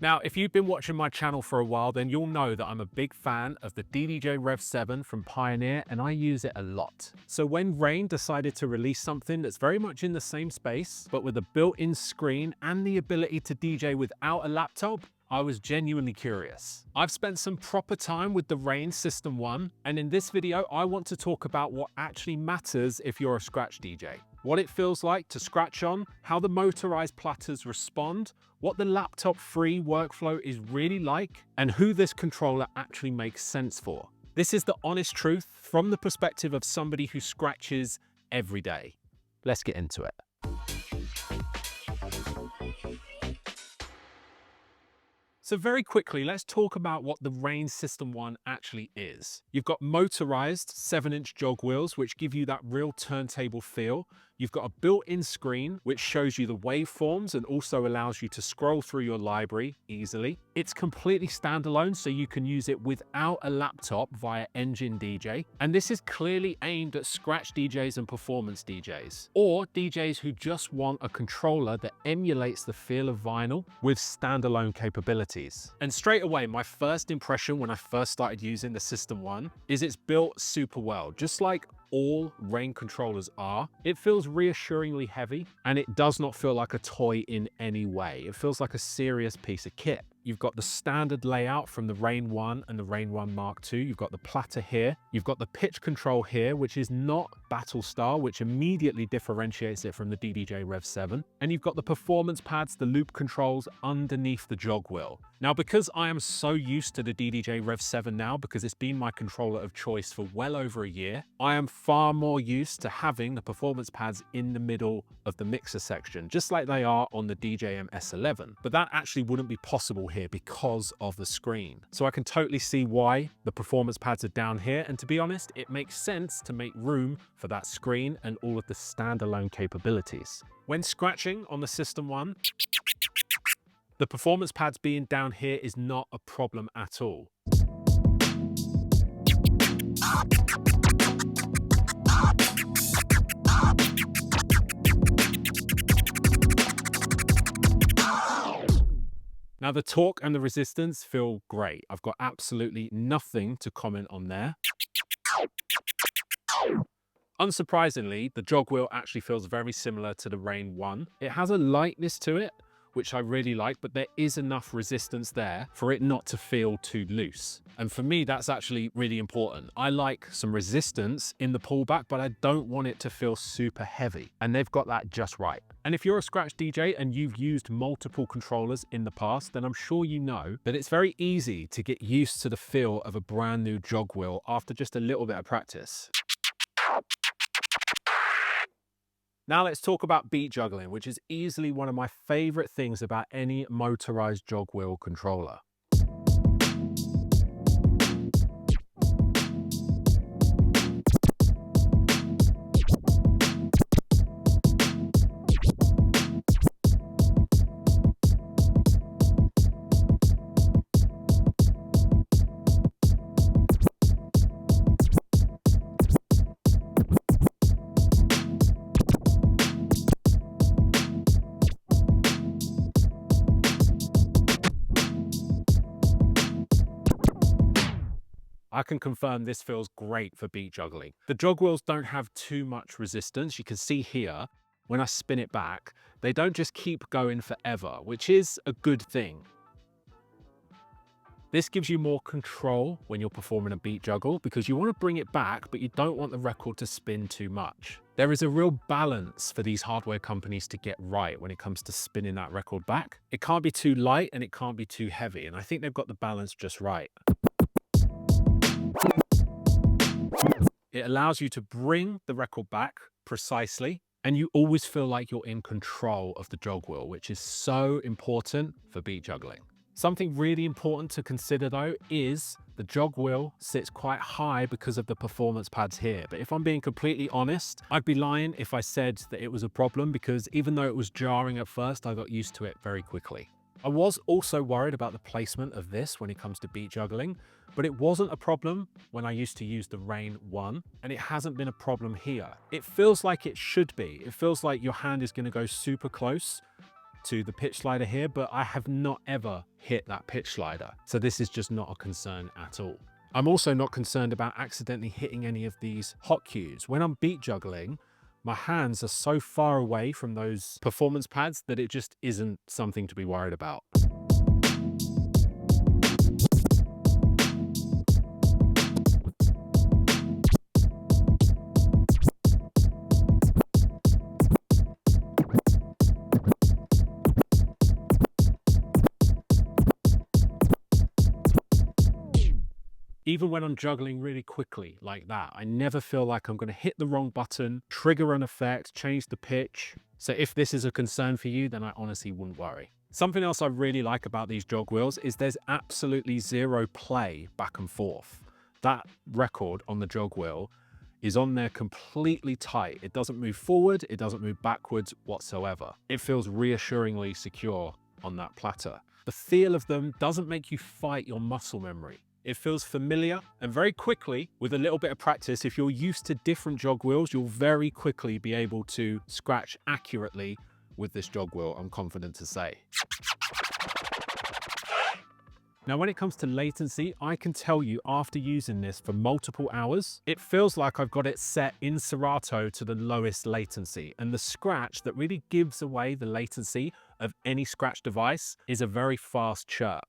Now, if you've been watching my channel for a while, then you'll know that I'm a big fan of the DDJ Rev 7 from Pioneer, and I use it a lot. So when Rane decided to release something that's very much in the same space, but with a built-in screen and the ability to DJ without a laptop, I was genuinely curious. I've spent some proper time with the Rane System One, and in this video, I want to talk about what actually matters if you're a scratch DJ. What it feels like to scratch on, how the motorized platters respond, what the laptop-free workflow is really like, and who this controller actually makes sense for. This is the honest truth from the perspective of somebody who scratches every day. Let's get into it. So very quickly, let's talk about what the Rane System One actually is. You've got motorized 7-inch jog wheels, which give you that real turntable feel. You've got a built-in screen, which shows you the waveforms and also allows you to scroll through your library easily. It's completely standalone, so you can use it without a laptop via Engine DJ. And this is clearly aimed at scratch DJs and performance DJs, or DJs who just want a controller that emulates the feel of vinyl with standalone capabilities. And straight away, my first impression when I first started using the System One is it's built super well, just like all Rane controllers are. It feels reassuringly heavy, and it does not feel like a toy in any way. It feels like a serious piece of kit. You've got the standard layout from the Rane 1 and the Rane 1 Mark II. You've got the platter here. You've got the pitch control here, which is not battle style, which immediately differentiates it from the DDJ Rev 7. And you've got the performance pads, the loop controls underneath the jog wheel. Now, because I am so used to the DDJ Rev 7 now, because it's been my controller of choice for well over a year, I am far more used to having the performance pads in the middle of the mixer section, just like they are on the DJM S11. But that actually wouldn't be possible here because of the screen. So I can totally see why the performance pads are down here. And to be honest, it makes sense to make room for that screen and all of the standalone capabilities. When scratching on the System One, the performance pads being down here is not a problem at all. Now the torque and the resistance feel great. I've got absolutely nothing to comment on there. Unsurprisingly, the jog wheel actually feels very similar to the Rane 1. It has a lightness to it, which I really like, but there is enough resistance there for it not to feel too loose. And for me, that's actually really important. I like some resistance in the pullback, but I don't want it to feel super heavy. And they've got that just right. And if you're a scratch DJ and you've used multiple controllers in the past, then I'm sure you know that it's very easy to get used to the feel of a brand new jog wheel after just a little bit of practice. Now let's talk about beat juggling, which is easily one of my favorite things about any motorized jog wheel controller. I can confirm this feels great for beat juggling. The jog wheels don't have too much resistance. You can see here, when I spin it back, they don't just keep going forever, which is a good thing. This gives you more control when you're performing a beat juggle because you want to bring it back, but you don't want the record to spin too much. There is a real balance for these hardware companies to get right when it comes to spinning that record back. It can't be too light and it can't be too heavy, and I think they've got the balance just right. It allows you to bring the record back precisely, and you always feel like you're in control of the jog wheel, which is so important for beat juggling. Something really important to consider though is the jog wheel sits quite high because of the performance pads here. But if I'm being completely honest, I'd be lying if I said that it was a problem, because even though it was jarring at first, I got used to it very quickly. I was also worried about the placement of this when it comes to beat juggling, but it wasn't a problem when I used to use the Rane 1, and it hasn't been a problem here. It feels like it should be. It feels like your hand is going to go super close to the pitch slider here, but I have not ever hit that pitch slider. So this is just not a concern at all. I'm also not concerned about accidentally hitting any of these hot cues. When I'm beat juggling, my hands are so far away from those performance pads that it just isn't something to be worried about. Even when I'm juggling really quickly like that, I never feel like I'm going to hit the wrong button, trigger an effect, change the pitch. So if this is a concern for you, then I honestly wouldn't worry. Something else I really like about these jog wheels is there's absolutely zero play back and forth. That record on the jog wheel is on there completely tight. It doesn't move forward, it doesn't move backwards whatsoever. It feels reassuringly secure on that platter. The feel of them doesn't make you fight your muscle memory. It feels familiar, and very quickly, with a little bit of practice, if you're used to different jog wheels, you'll very quickly be able to scratch accurately with this jog wheel, I'm confident to say. Now, when it comes to latency, I can tell you after using this for multiple hours, it feels like I've got it set in Serato to the lowest latency. And the scratch that really gives away the latency of any scratch device is a very fast chirp.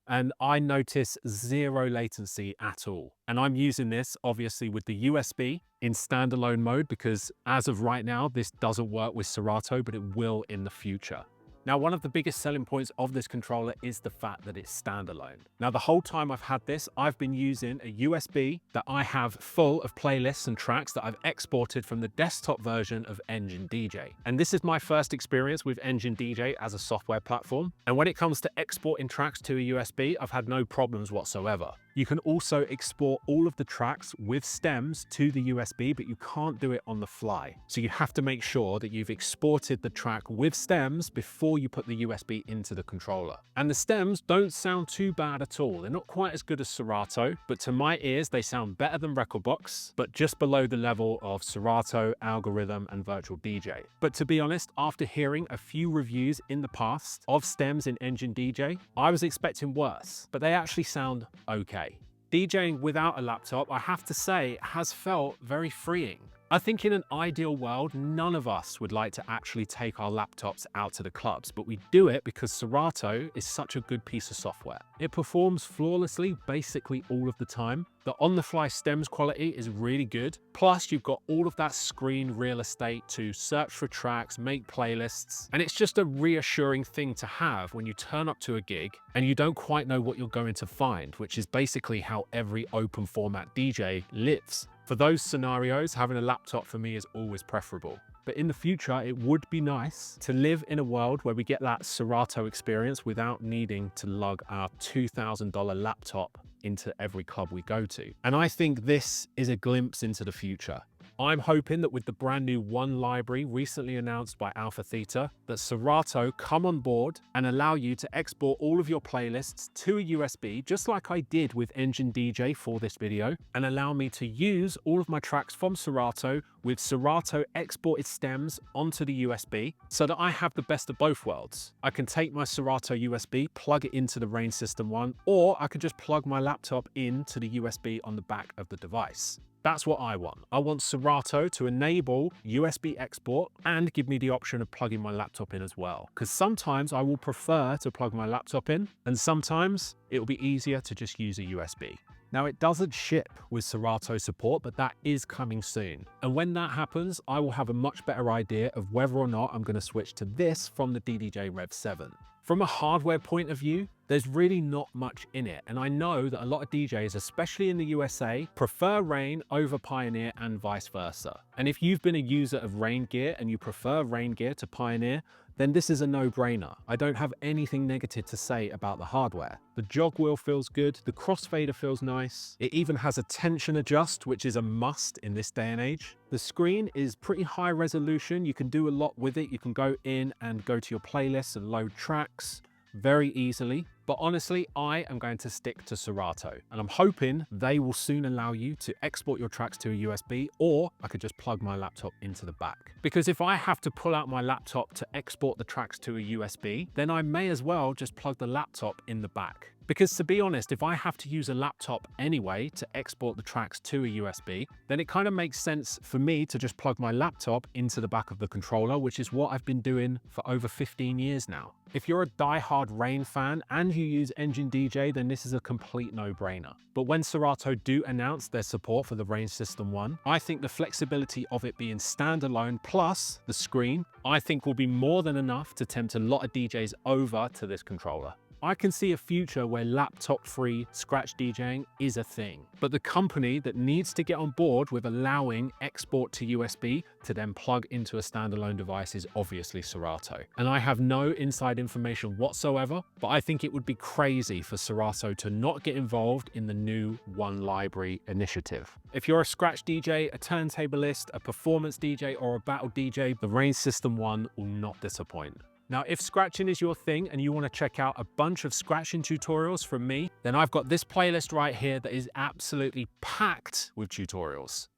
And I notice zero latency at all. And I'm using this obviously with the USB in standalone mode because as of right now, this doesn't work with Serato, but it will in the future. Now, one of the biggest selling points of this controller is the fact that it's standalone. Now, the whole time I've had this, I've been using a USB that I have full of playlists and tracks that I've exported from the desktop version of Engine DJ. And this is my first experience with Engine DJ as a software platform. And when it comes to exporting tracks to a USB, I've had no problems whatsoever. You can also export all of the tracks with stems to the USB, but you can't do it on the fly. So you have to make sure that you've exported the track with stems before you put the USB into the controller. And the stems don't sound too bad at all. They're not quite as good as Serato, but to my ears, they sound better than Rekordbox, but just below the level of Serato, Algorithm, and Virtual DJ. But to be honest, after hearing a few reviews in the past of stems in Engine DJ, I was expecting worse, but they actually sound okay. DJing without a laptop, I have to say, has felt very freeing. I think in an ideal world, none of us would like to actually take our laptops out to the clubs, but we do it because Serato is such a good piece of software. It performs flawlessly basically all of the time. The on-the-fly stems quality is really good. Plus, you've got all of that screen real estate to search for tracks, make playlists, and it's just a reassuring thing to have when you turn up to a gig and you don't quite know what you're going to find, which is basically how every open format DJ lives. For those scenarios, having a laptop for me is always preferable. But in the future, it would be nice to live in a world where we get that Serato experience without needing to lug our $2,000 laptop into every club we go to. And I think this is a glimpse into the future. I'm hoping that with the brand new One library recently announced by Alpha Theta, that Serato come on board and allow you to export all of your playlists to a USB, just like I did with Engine DJ for this video, and allow me to use all of my tracks from Serato with Serato exported stems onto the USB so that I have the best of both worlds. I can take my Serato USB, plug it into the Rane System One, or I could just plug my laptop into the USB on the back of the device. That's what I want. I want Serato to enable USB export and give me the option of plugging my laptop in as well. Because sometimes I will prefer to plug my laptop in, and sometimes it will be easier to just use a USB. Now, it doesn't ship with Serato support, but that is coming soon. And when that happens, I will have a much better idea of whether or not I'm going to switch to this from the DDJ Rev 7. From a hardware point of view, there's really not much in it. And I know that a lot of DJs, especially in the USA, prefer Rane over Pioneer and vice versa. And if you've been a user of Rane gear and you prefer Rane gear to Pioneer, then this is a no-brainer. I don't have anything negative to say about the hardware. The jog wheel feels good, the crossfader feels nice. It even has a tension adjust, which is a must in this day and age. The screen is pretty high resolution. You can do a lot with it. You can go in and go to your playlists and load tracks. very easily. But honestly, I am going to stick to Serato, and I'm hoping they will soon allow you to export your tracks to a USB, or I could just plug my laptop into the back. Because if I have to pull out my laptop to export the tracks to a USB, then I may as well just plug the laptop in the back. Because to be honest, if I have to use a laptop anyway to export the tracks to a USB, then it kind of makes sense for me to just plug my laptop into the back of the controller, which is what I've been doing for over 15 years now. If you're a die-hard Rane fan and you use Engine DJ, then this is a complete no-brainer. But when Serato do announce their support for the Rane System One, I think the flexibility of it being standalone plus the screen, I think will be more than enough to tempt a lot of DJs over to this controller. I can see a future where laptop-free scratch DJing is a thing, but the company that needs to get on board with allowing export to USB to then plug into a standalone device is obviously Serato. And I have no inside information whatsoever, but I think it would be crazy for Serato to not get involved in the new One Library initiative. If you're a scratch DJ, a turntablist, a performance DJ, or a battle DJ, the Rane System One will not disappoint. Now, if scratching is your thing and you want to check out a bunch of scratching tutorials from me, then I've got this playlist right here that is absolutely packed with tutorials.